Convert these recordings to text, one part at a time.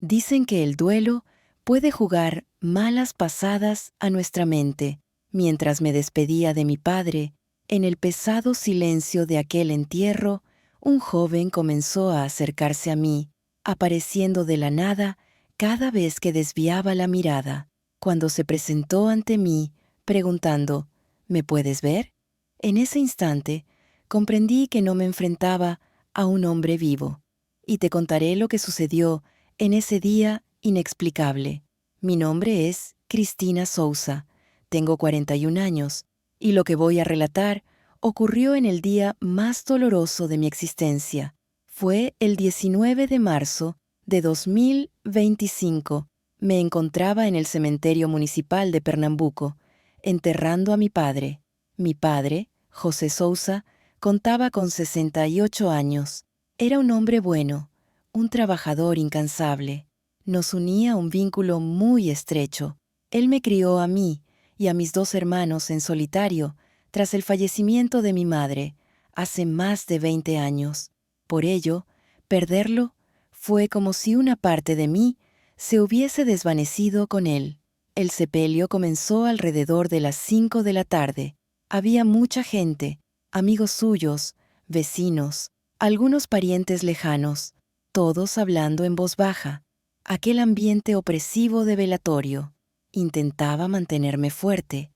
Dicen que el duelo puede jugar malas pasadas a nuestra mente. Mientras me despedía de mi padre, en el pesado silencio de aquel entierro, un joven comenzó a acercarse a mí, apareciendo de la nada cada vez que desviaba la mirada. Cuando se presentó ante mí, preguntando, ¿me puedes ver? En ese instante, comprendí que no me enfrentaba a un hombre vivo, y te contaré lo que sucedió en ese día inexplicable. Mi nombre es Cristina Sousa, tengo 41 años, y lo que voy a relatar ocurrió en el día más doloroso de mi existencia. Fue el 19 de marzo de 2025. Me encontraba en el cementerio municipal de Pernambuco, enterrando a mi padre. Mi padre, José Sousa, contaba con 68 años. Era un hombre bueno, un trabajador incansable. Nos unía un vínculo muy estrecho. Él me crió a mí y a mis dos hermanos en solitario tras el fallecimiento de mi madre hace más de 20 años. Por ello, perderlo fue como si una parte de mí se hubiese desvanecido con él. El sepelio comenzó alrededor de las 5 de la tarde. Había mucha gente, amigos suyos, vecinos, algunos parientes lejanos, todos hablando en voz baja. Aquel ambiente opresivo de velatorio. Intentaba mantenerme fuerte,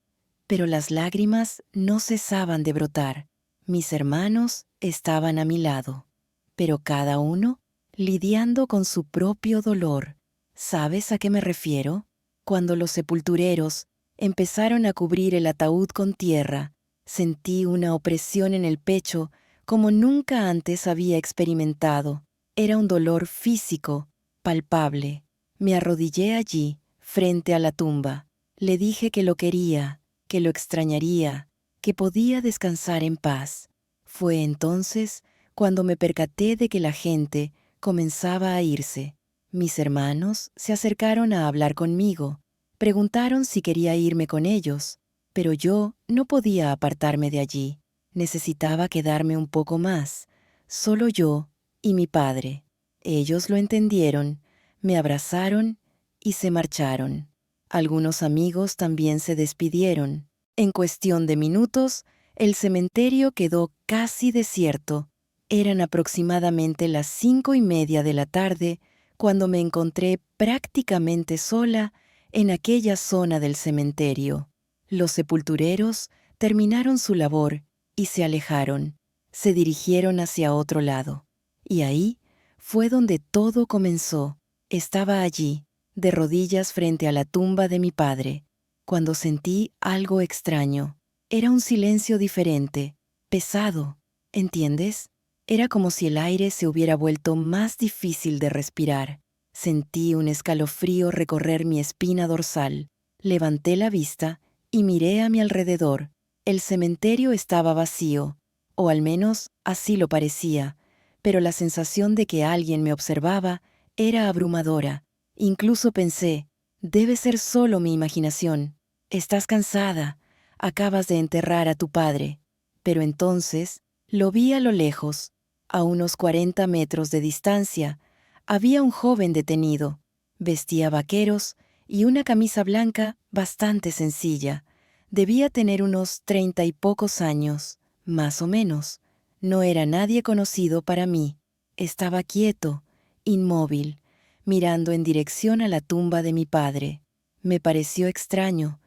pero las lágrimas no cesaban de brotar. Mis hermanos estaban a mi lado, pero cada uno lidiando con su propio dolor. ¿Sabes a qué me refiero? Cuando los sepultureros empezaron a cubrir el ataúd con tierra, sentí una opresión en el pecho como nunca antes había experimentado. Era un dolor físico, palpable. Me arrodillé allí, frente a la tumba. Le dije que lo quería, que lo extrañaría, que podía descansar en paz. Fue entonces cuando me percaté de que la gente comenzaba a irse. Mis hermanos se acercaron a hablar conmigo. Preguntaron si quería irme con ellos, pero yo no podía apartarme de allí. Necesitaba quedarme un poco más, solo yo y mi padre. Ellos lo entendieron, me abrazaron y se marcharon. Algunos amigos también se despidieron. En cuestión de minutos, el cementerio quedó casi desierto. Eran aproximadamente las 5:30 de la tarde cuando me encontré prácticamente sola en aquella zona del cementerio. Los sepultureros terminaron su labor y se alejaron. Se dirigieron hacia otro lado. Y ahí fue donde todo comenzó. Estaba allí, de rodillas frente a la tumba de mi padre, cuando sentí algo extraño. Era un silencio diferente, pesado, ¿entiendes? Era como si el aire se hubiera vuelto más difícil de respirar. Sentí un escalofrío recorrer mi espina dorsal. Levanté la vista y miré a mi alrededor. El cementerio estaba vacío, o al menos así lo parecía, pero la sensación de que alguien me observaba era abrumadora. Incluso pensé, debe ser solo mi imaginación. Estás cansada, acabas de enterrar a tu padre. Pero entonces lo vi a lo lejos, a unos 40 metros de distancia. Había un joven detenido. Vestía vaqueros y una camisa blanca bastante sencilla. Debía tener unos 30 y pocos años, más o menos. No era nadie conocido para mí. Estaba quieto, inmóvil, mirando en dirección a la tumba de mi padre. Me pareció extraño,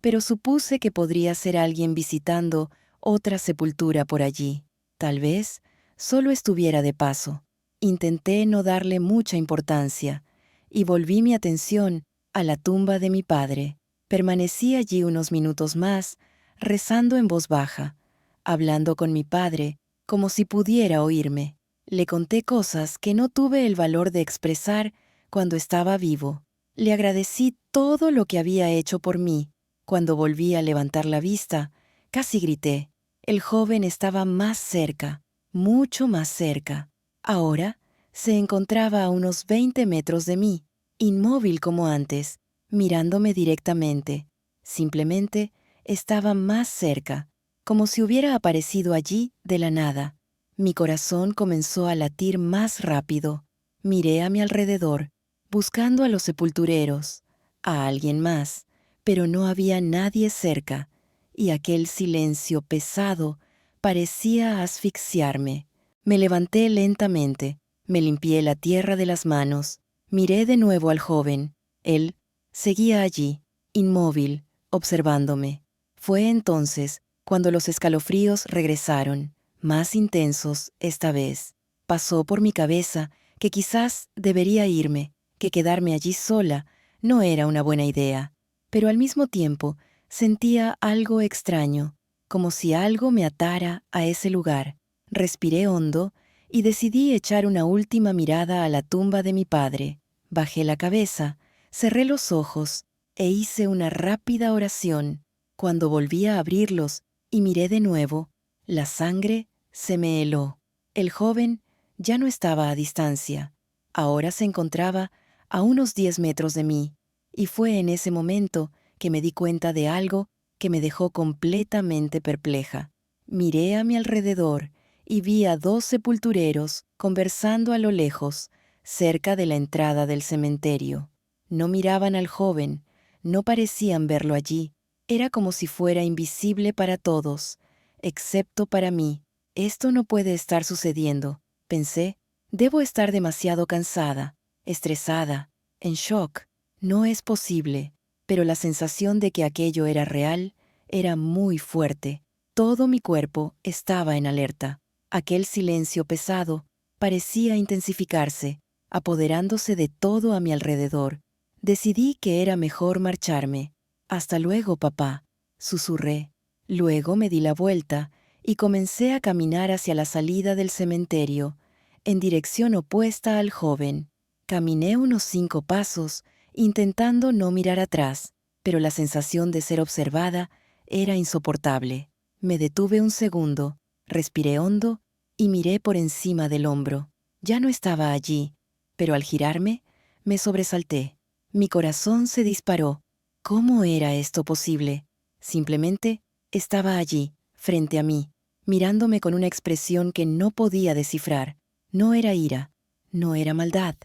pero supuse que podría ser alguien visitando otra sepultura por allí. Tal vez solo estuviera de paso. Intenté no darle mucha importancia y volví mi atención a la tumba de mi padre. Permanecí allí unos minutos más, rezando en voz baja, hablando con mi padre como si pudiera oírme. Le conté cosas que no tuve el valor de expresar cuando estaba vivo. Le agradecí todo lo que había hecho por mí. Cuando volví a levantar la vista, casi grité. El joven estaba más cerca, mucho más cerca. Ahora se encontraba a unos 20 metros de mí, inmóvil como antes, mirándome directamente. Simplemente estaba más cerca, como si hubiera aparecido allí de la nada. Mi corazón comenzó a latir más rápido. Miré a mi alrededor. buscando a los sepultureros, a alguien más, pero no había nadie cerca, y aquel silencio pesado parecía asfixiarme. Me levanté lentamente, me limpié la tierra de las manos, miré de nuevo al joven. Él seguía allí, inmóvil, observándome. Fue entonces cuando los escalofríos regresaron, más intensos esta vez. Pasó por mi cabeza que quizás debería irme, que quedarme allí sola no era una buena idea, pero al mismo tiempo sentía algo extraño, como si algo me atara a ese lugar. Respiré hondo y decidí echar una última mirada a la tumba de mi padre. Bajé la cabeza, cerré los ojos e hice una rápida oración. Cuando volví a abrirlos y miré de nuevo, la sangre se me heló. El joven ya no estaba a distancia. Ahora se encontraba a unos 10 metros de mí, y fue en ese momento que me di cuenta de algo que me dejó completamente perpleja. Miré a mi alrededor y vi a 2 sepultureros conversando a lo lejos, cerca de la entrada del cementerio. No miraban al joven, no parecían verlo allí. Era como si fuera invisible para todos, excepto para mí. Esto no puede estar sucediendo, pensé. Debo estar demasiado cansada, estresada, en shock. No es posible, pero la sensación de que aquello era real era muy fuerte. Todo mi cuerpo estaba en alerta. Aquel silencio pesado parecía intensificarse, apoderándose de todo a mi alrededor. Decidí que era mejor marcharme. «Hasta luego, papá», susurré. Luego me di la vuelta y comencé a caminar hacia la salida del cementerio, en dirección opuesta al joven. Caminé unos 5 pasos, intentando no mirar atrás, pero la sensación de ser observada era insoportable. Me detuve un segundo, respiré hondo y miré por encima del hombro. Ya no estaba allí, pero al girarme, me sobresalté. Mi corazón se disparó. ¿Cómo era esto posible? Simplemente estaba allí, frente a mí, mirándome con una expresión que no podía descifrar. No era ira, no era maldad,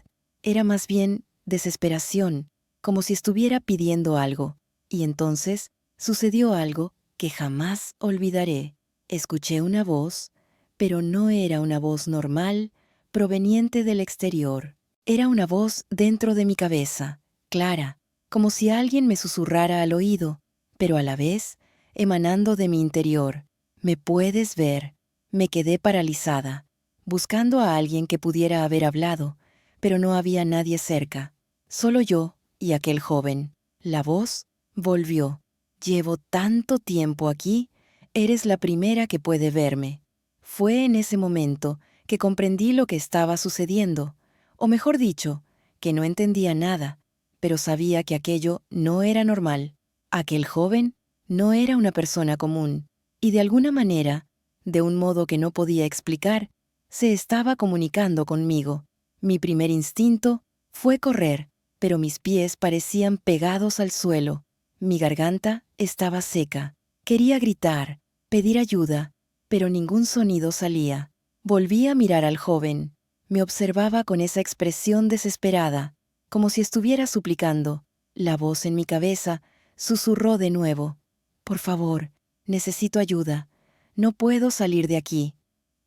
era más bien desesperación, como si estuviera pidiendo algo. Y entonces sucedió algo que jamás olvidaré. Escuché una voz, pero no era una voz normal, proveniente del exterior. Era una voz dentro de mi cabeza, clara, como si alguien me susurrara al oído, pero a la vez emanando de mi interior. «¿Me puedes ver?» Me quedé paralizada, buscando a alguien que pudiera haber hablado, pero no había nadie cerca. Solo yo y aquel joven. La voz volvió. «Llevo tanto tiempo aquí, eres la primera que puede verme». Fue en ese momento que comprendí lo que estaba sucediendo, o mejor dicho, que no entendía nada, pero sabía que aquello no era normal. Aquel joven no era una persona común, y de alguna manera, de un modo que no podía explicar, se estaba comunicando conmigo. Mi primer instinto fue correr, pero mis pies parecían pegados al suelo. Mi garganta estaba seca. Quería gritar, pedir ayuda, pero ningún sonido salía. Volví a mirar al joven. Me observaba con esa expresión desesperada, como si estuviera suplicando. La voz en mi cabeza susurró de nuevo. «Por favor, necesito ayuda. No puedo salir de aquí».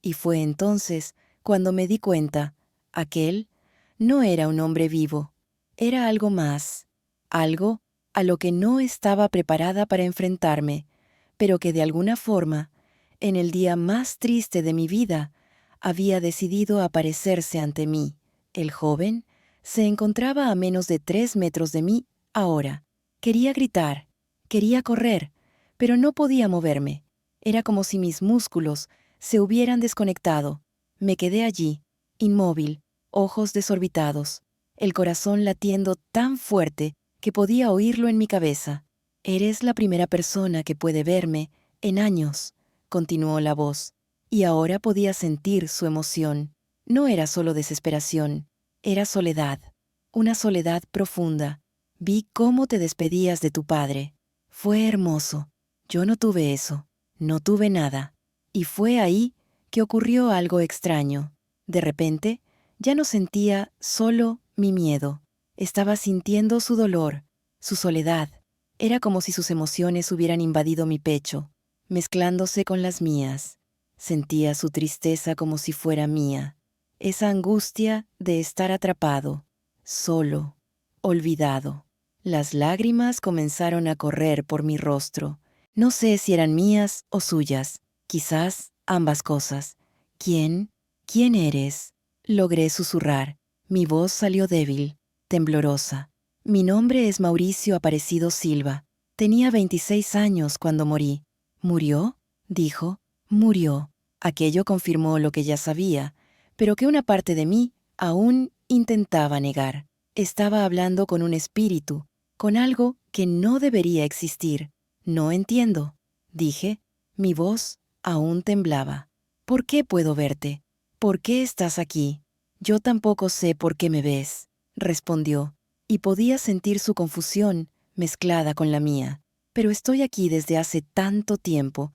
Y fue entonces cuando me di cuenta. Aquel no era un hombre vivo. Era algo más. Algo a lo que no estaba preparada para enfrentarme, pero que de alguna forma, en el día más triste de mi vida, había decidido aparecerse ante mí. El joven se encontraba a menos de 3 metros de mí ahora. Quería gritar, quería correr, pero no podía moverme. Era como si mis músculos se hubieran desconectado. Me quedé allí, inmóvil, ojos desorbitados, el corazón latiendo tan fuerte que podía oírlo en mi cabeza. «Eres la primera persona que puede verme en años», continuó la voz, y ahora podía sentir su emoción. No era solo desesperación, era soledad, una soledad profunda. «Vi cómo te despedías de tu padre. Fue hermoso. Yo no tuve eso, no tuve nada». Y fue ahí que ocurrió algo extraño. De repente, ya no sentía solo mi miedo. Estaba sintiendo su dolor, su soledad. Era como si sus emociones hubieran invadido mi pecho, mezclándose con las mías. Sentía su tristeza como si fuera mía, esa angustia de estar atrapado, solo, olvidado. Las lágrimas comenzaron a correr por mi rostro. No sé si eran mías o suyas, quizás ambas cosas. ¿Quién? ¿Quién eres? Logré susurrar. Mi voz salió débil, temblorosa. Mi nombre es Mauricio Aparecido Silva. Tenía 26 años cuando morí. ¿Murió? Dijo. Murió. Aquello confirmó lo que ya sabía, pero que una parte de mí aún intentaba negar. Estaba hablando con un espíritu, con algo que no debería existir. No entiendo, dije. Mi voz aún temblaba. ¿Por qué puedo verte? ¿Por qué estás aquí? Yo tampoco sé por qué me ves, respondió, y podía sentir su confusión mezclada con la mía. Pero estoy aquí desde hace tanto tiempo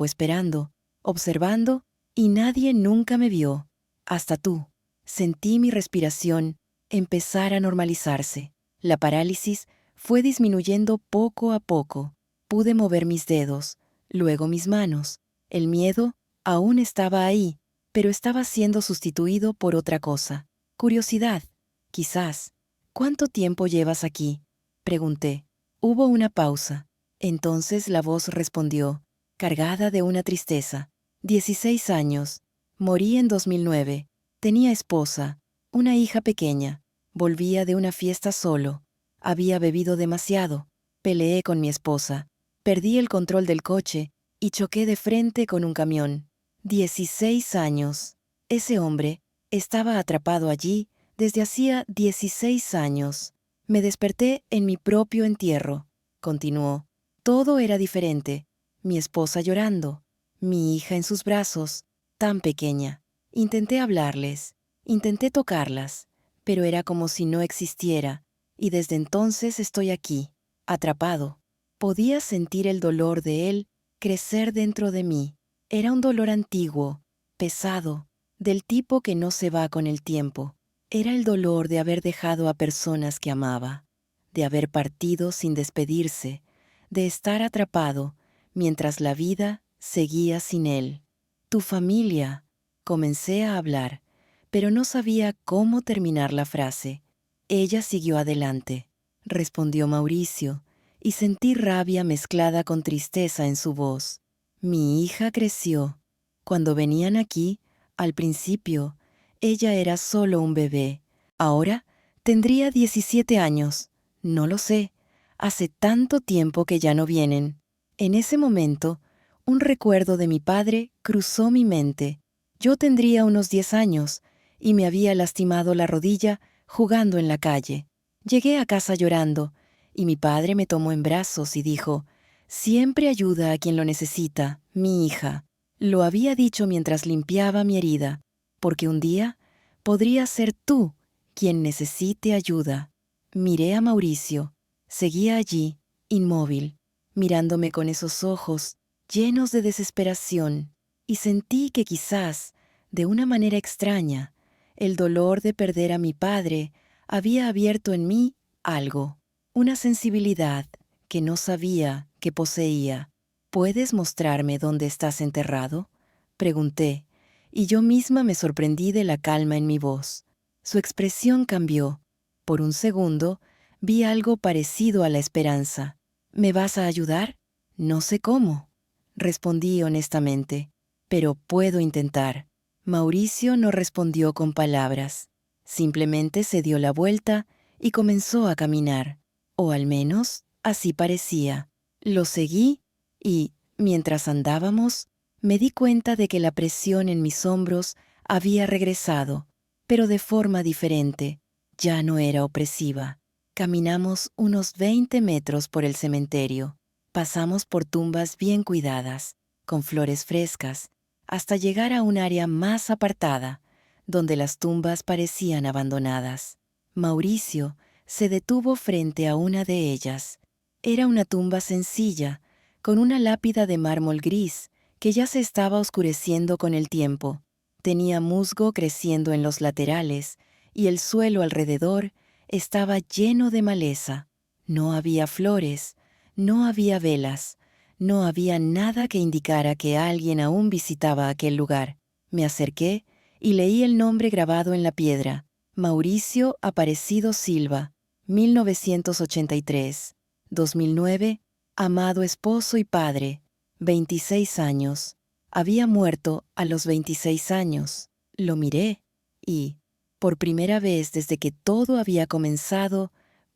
esperando, observando, y nadie nunca me vio. Hasta tú. Sentí mi respiración empezar a normalizarse. La parálisis fue disminuyendo poco a poco. Pude mover mis dedos, luego mis manos. El miedo aún estaba ahí, pero estaba siendo sustituido por otra cosa. Curiosidad, quizás. ¿Cuánto tiempo llevas aquí? Pregunté. Hubo una pausa. Entonces la voz respondió, cargada de una tristeza. 16 años. Morí en 2009. Tenía esposa, una hija pequeña. Volvía de una fiesta solo. Había bebido demasiado. Peleé con mi esposa. Perdí el control del coche y choqué de frente con un camión. 16 años. Ese hombre estaba atrapado allí desde hacía 16 años. Me desperté en mi propio entierro, continuó. Todo era diferente. Mi esposa llorando, mi hija en sus brazos, tan pequeña. Intenté hablarles, intenté tocarlas, pero era como si no existiera, y desde entonces estoy aquí, atrapado. Podía sentir el dolor de él crecer dentro de mí. Era un dolor antiguo, pesado, del tipo que no se va con el tiempo. Era el dolor de haber dejado a personas que amaba, de haber partido sin despedirse, de estar atrapado mientras la vida seguía sin él. Tu familia. Comencé a hablar, pero no sabía cómo terminar la frase. Ella siguió adelante, respondió Mauricio, y sentí rabia mezclada con tristeza en su voz. Mi hija creció. Cuando venían aquí, al principio, ella era solo un bebé. Ahora tendría 17 años. No lo sé. Hace tanto tiempo que ya no vienen. En ese momento, un recuerdo de mi padre cruzó mi mente. Yo tendría unos 10 años y me había lastimado la rodilla jugando en la calle. Llegué a casa llorando y mi padre me tomó en brazos y dijo, «Siempre ayuda a quien lo necesita, mi hija». Lo había dicho mientras limpiaba mi herida, porque un día podría ser tú quien necesite ayuda. Miré a Mauricio. Seguía allí, inmóvil, mirándome con esos ojos llenos de desesperación, y sentí que quizás, de una manera extraña, el dolor de perder a mi padre había abierto en mí algo, una sensibilidad que no sabía que poseía. ¿Puedes mostrarme dónde estás enterrado?, pregunté, y yo misma me sorprendí de la calma en mi voz. Su expresión cambió. Por un segundo, vi algo parecido a la esperanza. ¿Me vas a ayudar? No sé cómo, respondí honestamente, pero puedo intentar. Mauricio no respondió con palabras. Simplemente se dio la vuelta y comenzó a caminar. O al menos, así parecía. Lo seguí y, mientras andábamos, me di cuenta de que la presión en mis hombros había regresado, pero de forma diferente. Ya no era opresiva. Caminamos unos 20 metros por el cementerio. Pasamos por tumbas bien cuidadas, con flores frescas, hasta llegar a un área más apartada, donde las tumbas parecían abandonadas. Mauricio se detuvo frente a una de ellas. Era una tumba sencilla, con una lápida de mármol gris que ya se estaba oscureciendo con el tiempo. Tenía musgo creciendo en los laterales y el suelo alrededor estaba lleno de maleza. No había flores, no había velas, no había nada que indicara que alguien aún visitaba aquel lugar. Me acerqué y leí el nombre grabado en la piedra: Mauricio Aparecido Silva, 1983, 2009, amado esposo y padre, 26 años. Había muerto a los 26 años. Lo miré y, por primera vez desde que todo había comenzado,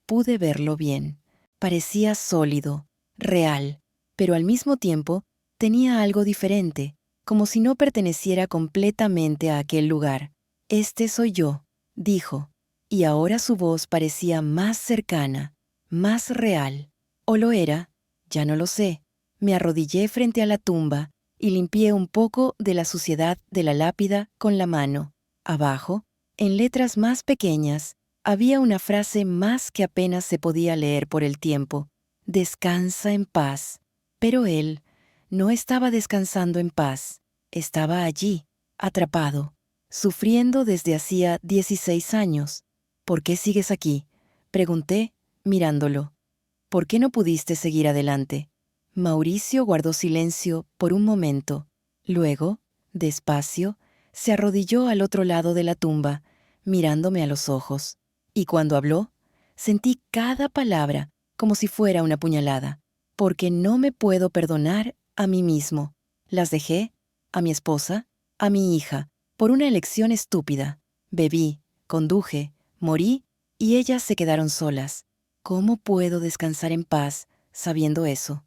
pude verlo bien. Parecía sólido, real, pero al mismo tiempo tenía algo diferente, como si no perteneciera completamente a aquel lugar. «Este soy yo», dijo, y ahora su voz parecía más cercana, más real. ¿O lo era? Ya no lo sé. Me arrodillé frente a la tumba y limpié un poco de la suciedad de la lápida con la mano. Abajo, en letras más pequeñas, había una frase más que apenas se podía leer por el tiempo: «Descansa en paz». Pero él no estaba descansando en paz. Estaba allí, atrapado, sufriendo desde hacía 16 años. «¿Por qué sigues aquí?», pregunté, mirándolo. «¿Por qué no pudiste seguir adelante?». Mauricio guardó silencio por un momento. Luego, despacio, se arrodilló al otro lado de la tumba, mirándome a los ojos. Y cuando habló, sentí cada palabra como si fuera una puñalada. «Porque no me puedo perdonar a mí mismo. Las dejé, a mi esposa, a mi hija, por una elección estúpida. Bebí, conduje, morí y ellas se quedaron solas. ¿Cómo puedo descansar en paz sabiendo eso?».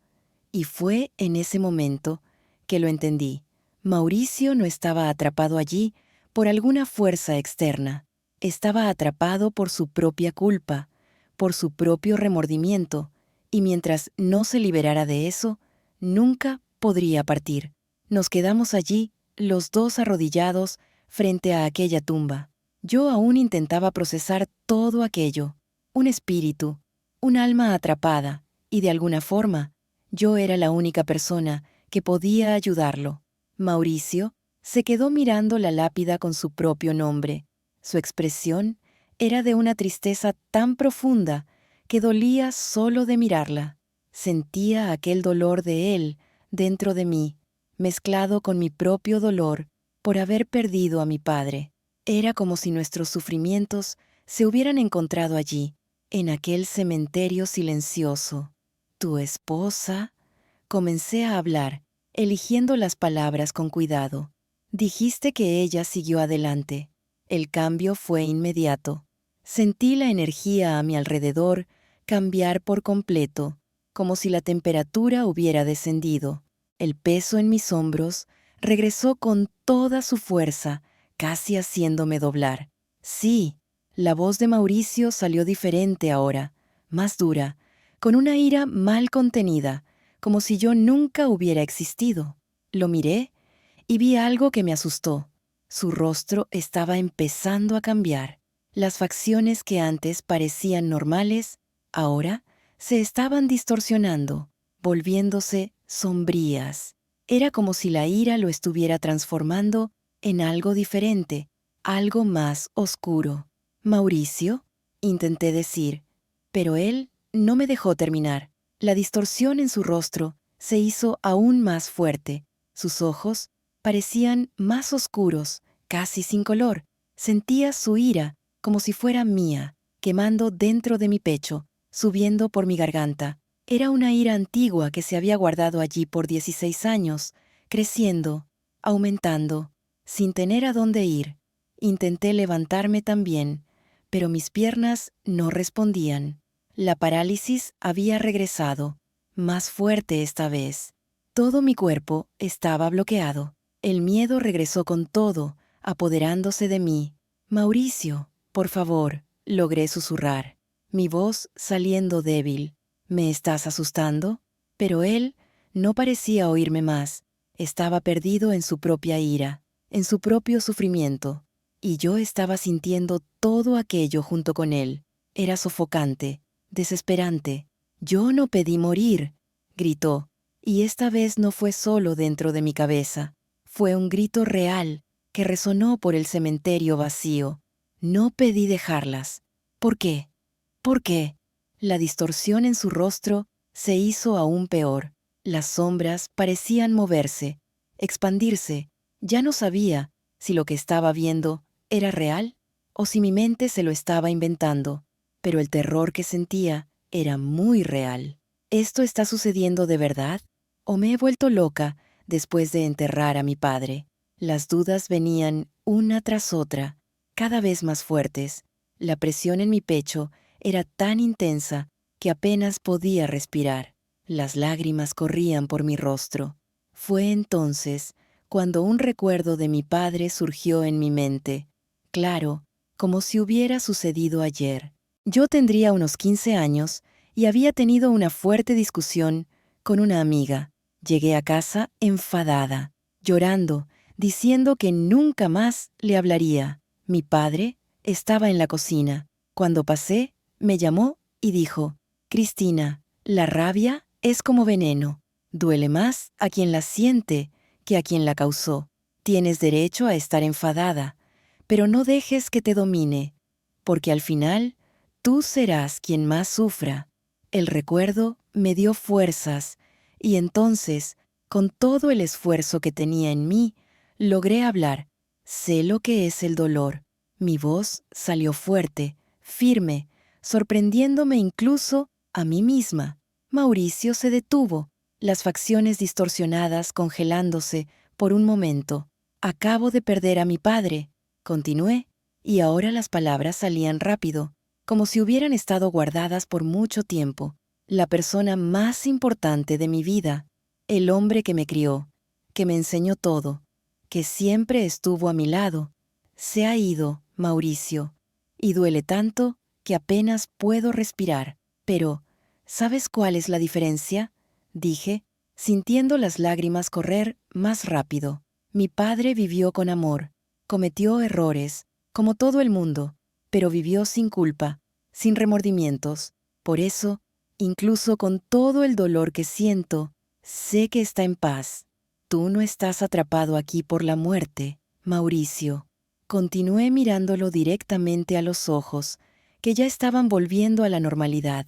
Y fue en ese momento que lo entendí. Mauricio no estaba atrapado allí por alguna fuerza externa. Estaba atrapado por su propia culpa, por su propio remordimiento, y mientras no se liberara de eso, nunca podría partir. Nos quedamos allí, los dos arrodillados, frente a aquella tumba. Yo aún intentaba procesar todo aquello. Un espíritu, un alma atrapada, y de alguna forma, yo era la única persona que podía ayudarlo. Mauricio se quedó mirando la lápida con su propio nombre. Su expresión era de una tristeza tan profunda que dolía solo de mirarla. Sentía aquel dolor de él dentro de mí, mezclado con mi propio dolor por haber perdido a mi padre. Era como si nuestros sufrimientos se hubieran encontrado allí, en aquel cementerio silencioso. «Tu esposa», comencé a hablar, eligiendo las palabras con cuidado. «Dijiste que ella siguió adelante». El cambio fue inmediato. Sentí la energía a mi alrededor cambiar por completo, como si la temperatura hubiera descendido. El peso en mis hombros regresó con toda su fuerza, casi haciéndome doblar. Sí, la voz de Mauricio salió diferente ahora, más dura, con una ira mal contenida, como si yo nunca hubiera existido. Lo miré y vi algo que me asustó. Su rostro estaba empezando a cambiar. Las facciones que antes parecían normales, ahora se estaban distorsionando, volviéndose sombrías. Era como si la ira lo estuviera transformando en algo diferente, algo más oscuro. «Mauricio», intenté decir, pero él no me dejó terminar. La distorsión en su rostro se hizo aún más fuerte. Sus ojos parecían más oscuros, casi sin color. Sentía su ira como si fuera mía, quemando dentro de mi pecho, subiendo por mi garganta. Era una ira antigua que se había guardado allí por 16 años, creciendo, aumentando, sin tener a dónde ir. Intenté levantarme también, pero mis piernas no respondían. La parálisis había regresado, más fuerte esta vez. Todo mi cuerpo estaba bloqueado. El miedo regresó con todo, apoderándose de mí. «Mauricio, por favor», logré susurrar, mi voz saliendo débil. «¿Me estás asustando?». Pero él no parecía oírme más. Estaba perdido en su propia ira, en su propio sufrimiento. Y yo estaba sintiendo todo aquello junto con él. Era sofocante, desesperante. «Yo no pedí morir», gritó. Y esta vez no fue solo dentro de mi cabeza. Fue un grito real que resonó por el cementerio vacío. «No pedí dejarlas». «¿Por qué?». ¿Por qué? La distorsión en su rostro se hizo aún peor. Las sombras parecían moverse, expandirse. Ya no sabía si lo que estaba viendo era real o si mi mente se lo estaba inventando, pero el terror que sentía era muy real. ¿Esto está sucediendo de verdad? ¿O me he vuelto loca después de enterrar a mi padre? Las dudas venían una tras otra, cada vez más fuertes. La presión en mi pecho era tan intensa que apenas podía respirar. Las lágrimas corrían por mi rostro. Fue entonces cuando un recuerdo de mi padre surgió en mi mente, claro, como si hubiera sucedido ayer. Yo tendría unos 15 años y había tenido una fuerte discusión con una amiga. Llegué a casa enfadada, llorando, diciendo que nunca más le hablaría. Mi padre estaba en la cocina. Cuando pasé, me llamó y dijo: «Cristina, la rabia es como veneno. Duele más a quien la siente que a quien la causó. Tienes derecho a estar enfadada, pero no dejes que te domine, porque al final tú serás quien más sufra». El recuerdo me dio fuerzas y entonces, con todo el esfuerzo que tenía en mí, logré hablar. Sé lo que es el dolor. Mi voz salió fuerte, firme, sorprendiéndome incluso a mí misma. Mauricio se detuvo, las facciones distorsionadas congelándose por un momento. «Acabo de perder a mi padre», continué, y ahora las palabras salían rápido, como si hubieran estado guardadas por mucho tiempo. «La persona más importante de mi vida, el hombre que me crió, que me enseñó todo, que siempre estuvo a mi lado, se ha ido, Mauricio, y duele tanto que apenas puedo respirar. Pero, ¿sabes cuál es la diferencia?», dije, sintiendo las lágrimas correr más rápido. «Mi padre vivió con amor, cometió errores, como todo el mundo, pero vivió sin culpa, sin remordimientos. Por eso, incluso con todo el dolor que siento, sé que está en paz. Tú no estás atrapado aquí por la muerte, Mauricio». Continué mirándolo directamente a los ojos, que ya estaban volviendo a la normalidad.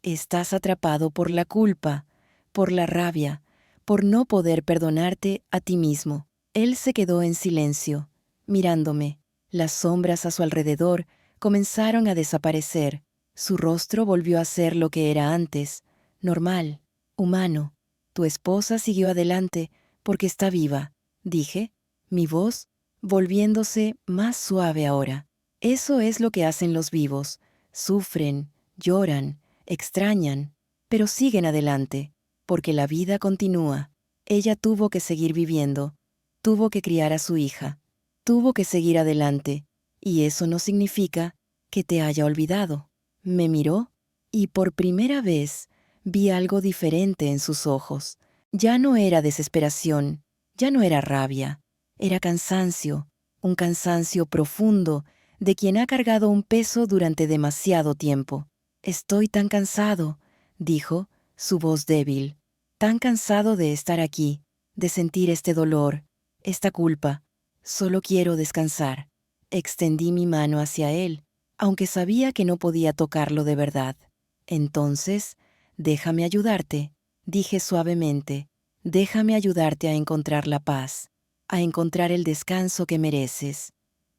«Estás atrapado por la culpa, por la rabia, por no poder perdonarte a ti mismo». Él se quedó en silencio, mirándome. Las sombras a su alrededor comenzaron a desaparecer. Su rostro volvió a ser lo que era antes, normal, humano. «Tu esposa siguió adelante porque está viva», dije, mi voz volviéndose más suave ahora. «Eso es lo que hacen los vivos. Sufren, lloran, extrañan, pero siguen adelante, porque la vida continúa. Ella tuvo que seguir viviendo, tuvo que criar a su hija, tuvo que seguir adelante, y eso no significa que te haya olvidado». Me miró y por primera vez vi algo diferente en sus ojos. Ya no era desesperación, ya no era rabia, era cansancio, un cansancio profundo de quien ha cargado un peso durante demasiado tiempo. «Estoy tan cansado», dijo, su voz débil, «tan cansado de estar aquí, de sentir este dolor, esta culpa. Solo quiero descansar». Extendí mi mano hacia él, aunque sabía que no podía tocarlo de verdad. «Entonces, déjame ayudarte», dije suavemente. «Déjame ayudarte a encontrar la paz, a encontrar el descanso que mereces».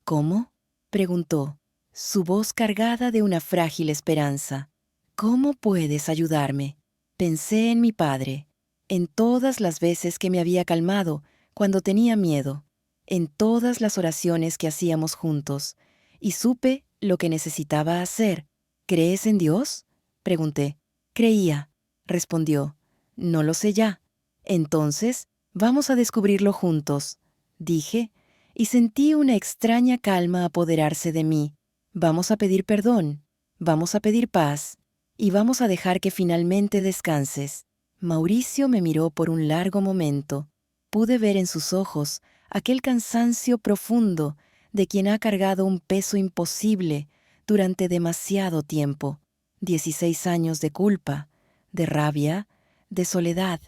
«¿Cómo?», preguntó, su voz cargada de una frágil esperanza. «¿Cómo puedes ayudarme?». Pensé en mi padre, en todas las veces que me había calmado cuando tenía miedo, en todas las oraciones que hacíamos juntos, y supe lo que necesitaba hacer. «¿Crees en Dios?», pregunté. «Creía», respondió. «No lo sé ya». «Entonces, vamos a descubrirlo juntos», dije, y sentí una extraña calma apoderarse de mí. «Vamos a pedir perdón, vamos a pedir paz, y vamos a dejar que finalmente descanses». Mauricio me miró por un largo momento. Pude ver en sus ojos aquel cansancio profundo de quien ha cargado un peso imposible durante demasiado tiempo. 16 años de culpa, de rabia, de soledad.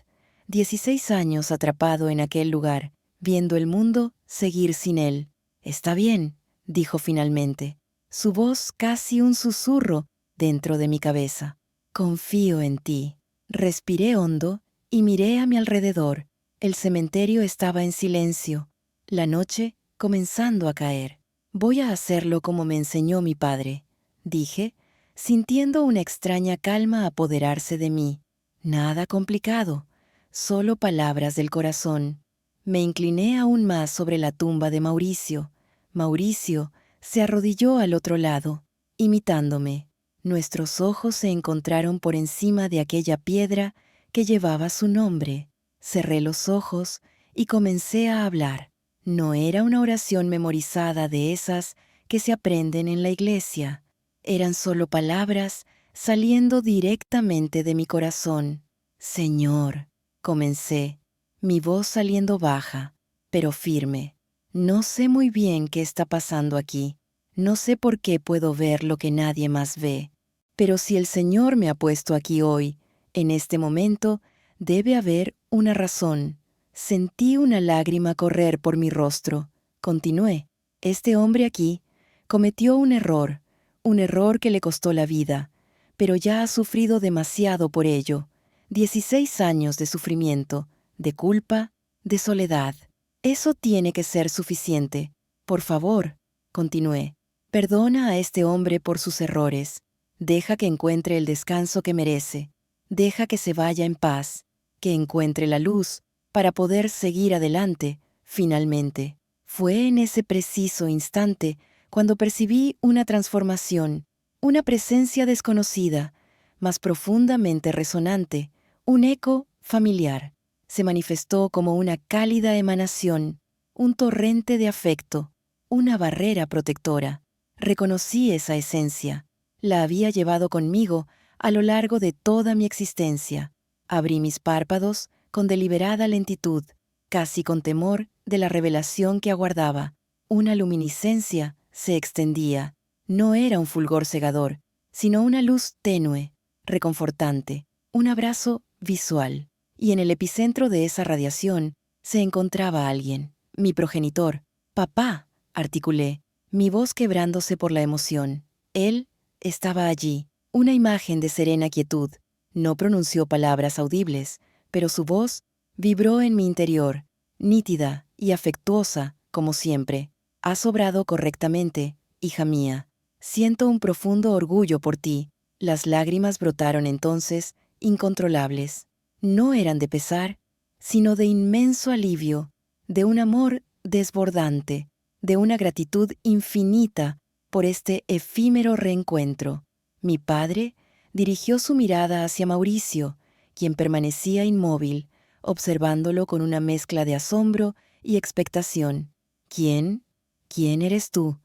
16 años atrapado en aquel lugar, viendo el mundo seguir sin él. «Está bien», dijo finalmente. Su voz, casi un susurro, dentro de mi cabeza. Confío en ti. Respiré hondo y miré a mi alrededor. El cementerio estaba en silencio, la noche comenzando a caer. Voy a hacerlo como me enseñó mi padre, dije, sintiendo una extraña calma apoderarse de mí. Nada complicado, solo palabras del corazón. Me incliné aún más sobre la tumba de Mauricio. Mauricio se arrodilló al otro lado, imitándome. Nuestros ojos se encontraron por encima de aquella piedra que llevaba su nombre. Cerré los ojos y comencé a hablar. No era una oración memorizada de esas que se aprenden en la iglesia. Eran solo palabras saliendo directamente de mi corazón. Señor, comencé, mi voz saliendo baja, pero firme. No sé muy bien qué está pasando aquí. No sé por qué puedo ver lo que nadie más ve. Pero si el Señor me ha puesto aquí hoy, en este momento, debe haber una razón. Sentí una lágrima correr por mi rostro. Continué. Este hombre aquí cometió un error que le costó la vida, pero ya ha sufrido demasiado por ello. 16 años de sufrimiento, de culpa, de soledad. Eso tiene que ser suficiente. Por favor, continué, perdona a este hombre por sus errores. Deja que encuentre el descanso que merece. Deja que se vaya en paz, que encuentre la luz para poder seguir adelante, finalmente. Fue en ese preciso instante cuando percibí una transformación, una presencia desconocida, más profundamente resonante, un eco familiar. Se manifestó como una cálida emanación, un torrente de afecto, una barrera protectora. Reconocí esa esencia. La había llevado conmigo a lo largo de toda mi existencia. Abrí mis párpados con deliberada lentitud, casi con temor de la revelación que aguardaba. Una luminiscencia se extendía. No era un fulgor cegador, sino una luz tenue, reconfortante, un abrazo visual. Y en el epicentro de esa radiación se encontraba alguien, mi progenitor. «Papá», articulé, mi voz quebrándose por la emoción. Él estaba allí, una imagen de serena quietud. No pronunció palabras audibles, pero su voz vibró en mi interior, nítida y afectuosa, como siempre. «Has obrado correctamente, hija mía. Siento un profundo orgullo por ti». Las lágrimas brotaron entonces, incontrolables. No eran de pesar, sino de inmenso alivio, de un amor desbordante, de una gratitud infinita por este efímero reencuentro. Mi padre dirigió su mirada hacia Mauricio, quien permanecía inmóvil, observándolo con una mezcla de asombro y expectación. «¿Quién? ¿Quién eres tú?»,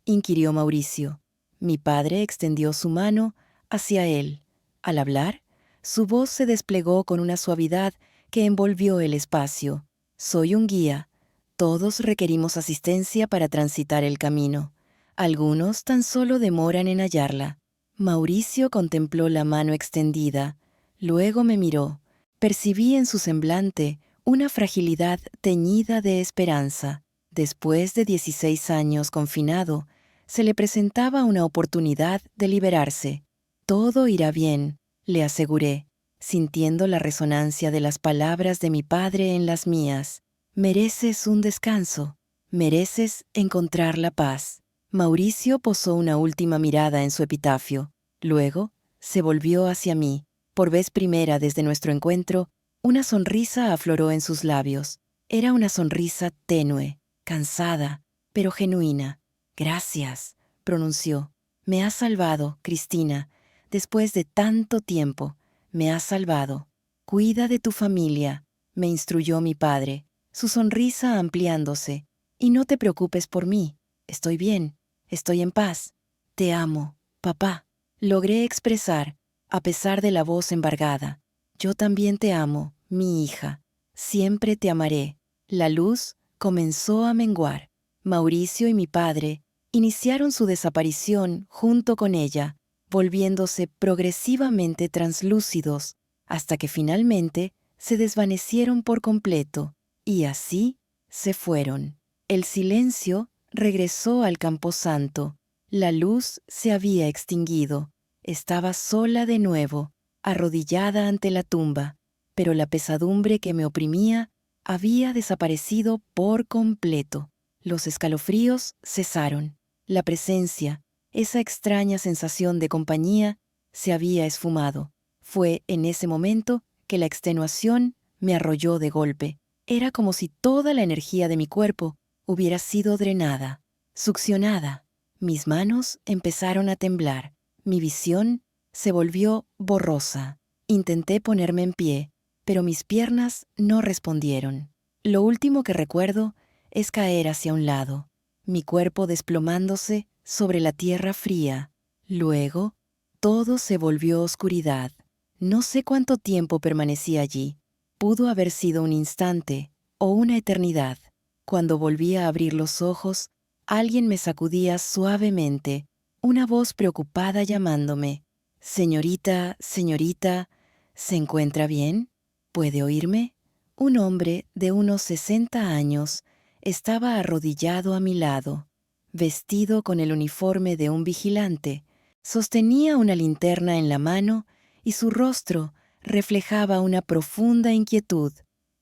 inquirió Mauricio. Mi padre extendió su mano hacia él. Al hablar, su voz se desplegó con una suavidad que envolvió el espacio. «Soy un guía. Todos requerimos asistencia para transitar el camino. Algunos tan solo demoran en hallarla». Mauricio contempló la mano extendida. Luego me miró. Percibí en su semblante una fragilidad teñida de esperanza. Después de 16 años confinado, se le presentaba una oportunidad de liberarse. «Todo irá bien», le aseguré, sintiendo la resonancia de las palabras de mi padre en las mías. «Mereces un descanso. Mereces encontrar la paz». Mauricio posó una última mirada en su epitafio. Luego, se volvió hacia mí. Por vez primera desde nuestro encuentro, una sonrisa afloró en sus labios. Era una sonrisa tenue, cansada, pero genuina. «Gracias», pronunció. «Me has salvado, Cristina. Después de tanto tiempo, me has salvado. Cuida de tu familia», me instruyó mi padre, su sonrisa ampliándose. «Y no te preocupes por mí. Estoy bien. Estoy en paz. Te amo, papá». Logré expresar, a pesar de la voz embargada. «Yo también te amo, mi hija. Siempre te amaré». La luz comenzó a menguar. Mauricio y mi padre iniciaron su desaparición junto con ella, volviéndose progresivamente translúcidos, hasta que finalmente se desvanecieron por completo, y así se fueron. El silencio regresó al camposanto. La luz se había extinguido. Estaba sola de nuevo, arrodillada ante la tumba, pero la pesadumbre que me oprimía había desaparecido por completo. Los escalofríos cesaron. La presencia, esa extraña sensación de compañía, se había esfumado. Fue en ese momento que la extenuación me arrolló de golpe. Era como si toda la energía de mi cuerpo hubiera sido drenada, succionada. Mis manos empezaron a temblar. Mi visión se volvió borrosa. Intenté ponerme en pie, pero mis piernas no respondieron. Lo último que recuerdo es caer hacia un lado, mi cuerpo desplomándose sobre la tierra fría. Luego, todo se volvió oscuridad. No sé cuánto tiempo permanecí allí. Pudo haber sido un instante o una eternidad. Cuando volví a abrir los ojos, alguien me sacudía suavemente, una voz preocupada llamándome. «Señorita, señorita, ¿se encuentra bien? ¿Puede oírme?» Un hombre de unos 60 años estaba arrodillado a mi lado, vestido con el uniforme de un vigilante. Sostenía una linterna en la mano y su rostro reflejaba una profunda inquietud.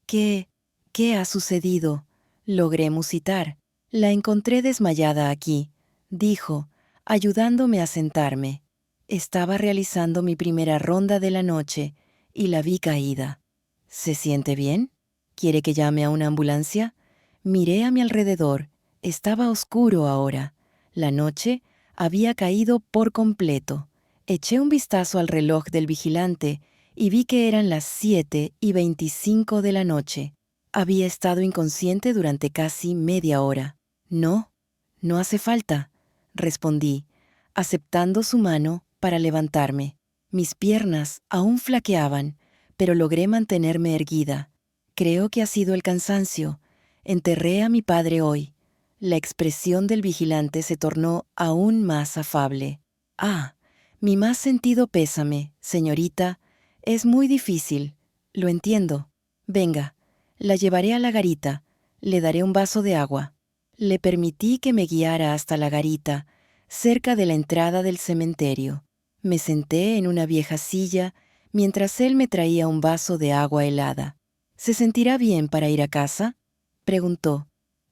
¿Qué ha sucedido? Logré musitar. La encontré desmayada aquí, dijo, ayudándome a sentarme. Estaba realizando mi primera ronda de la noche y la vi caída. ¿Se siente bien? ¿Quiere que llame a una ambulancia? Miré a mi alrededor. Estaba oscuro ahora. La noche había caído por completo. Eché un vistazo al reloj del vigilante y vi que eran las 7:25 de la noche. Había estado inconsciente durante casi media hora. No, no hace falta, respondí, aceptando su mano para levantarme. Mis piernas aún flaqueaban, pero logré mantenerme erguida. Creo que ha sido el cansancio. Enterré a mi padre hoy. La expresión del vigilante se tornó aún más afable. «Ah, mi más sentido pésame, señorita. Es muy difícil. Lo entiendo. Venga, la llevaré a la garita. Le daré un vaso de agua». Le permití que me guiara hasta la garita, cerca de la entrada del cementerio. Me senté en una vieja silla mientras él me traía un vaso de agua helada. «¿Se sentirá bien para ir a casa?», preguntó.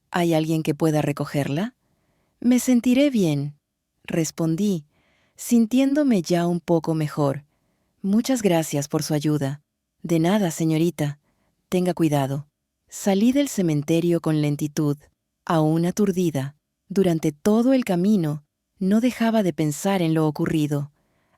«¿Hay alguien que pueda recogerla?». «Me sentiré bien», respondí, sintiéndome ya un poco mejor. «Muchas gracias por su ayuda». «De nada, señorita. Tenga cuidado». Salí del cementerio con lentitud, aún aturdida. Durante todo el camino, no dejaba de pensar en lo ocurrido.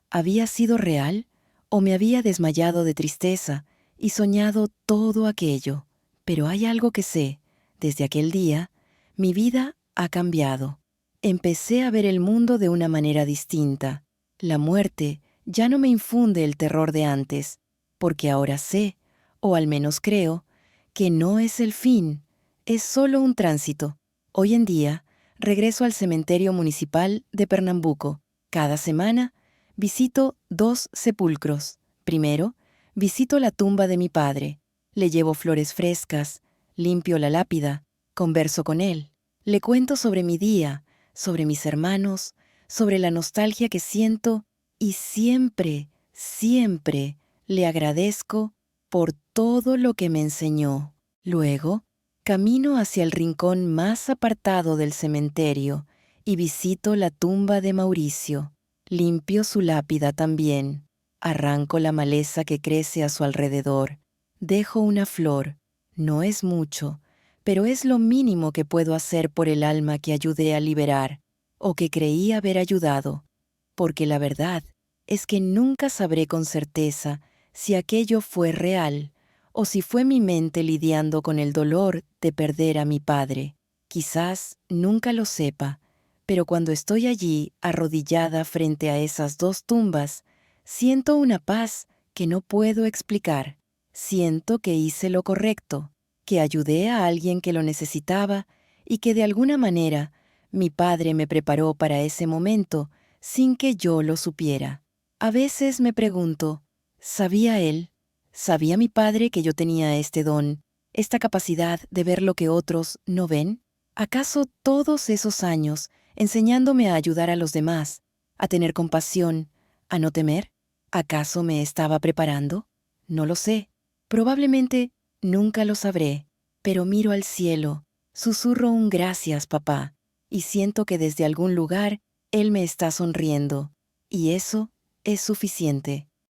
¿Había sido real o me había desmayado de tristeza y soñado todo aquello? Pero hay algo que sé. Desde aquel día, mi vida ha cambiado. Empecé a ver el mundo de una manera distinta. La muerte ya no me infunde el terror de antes, porque ahora sé, o al menos creo, que no es el fin, es solo un tránsito. Hoy en día, regreso al cementerio municipal de Pernambuco. Cada semana, visito 2 sepulcros. Primero, visito la tumba de mi padre. Le llevo flores frescas, limpio la lápida, converso con él. Le cuento sobre mi día, sobre mis hermanos, sobre la nostalgia que siento y siempre, siempre le agradezco por todo lo que me enseñó. Luego, camino hacia el rincón más apartado del cementerio y visito la tumba de Mauricio. Limpio su lápida también. Arranco la maleza que crece a su alrededor. Dejo una flor. No es mucho, pero es lo mínimo que puedo hacer por el alma que ayudé a liberar, o que creí haber ayudado, porque la verdad es que nunca sabré con certeza si aquello fue real o si fue mi mente lidiando con el dolor de perder a mi padre. Quizás nunca lo sepa, pero cuando estoy allí arrodillada frente a esas 2 tumbas, siento una paz que no puedo explicar. Siento que hice lo correcto, que ayudé a alguien que lo necesitaba y que de alguna manera mi padre me preparó para ese momento sin que yo lo supiera. A veces me pregunto, ¿sabía él? ¿Sabía mi padre que yo tenía este don, esta capacidad de ver lo que otros no ven? ¿Acaso todos esos años enseñándome a ayudar a los demás, a tener compasión, ¿A no temer? ¿Acaso me estaba preparando? No lo sé. Probablemente nunca lo sabré, pero miro al cielo, susurro un gracias, papá, y siento que desde algún lugar Él me está sonriendo, y eso es suficiente.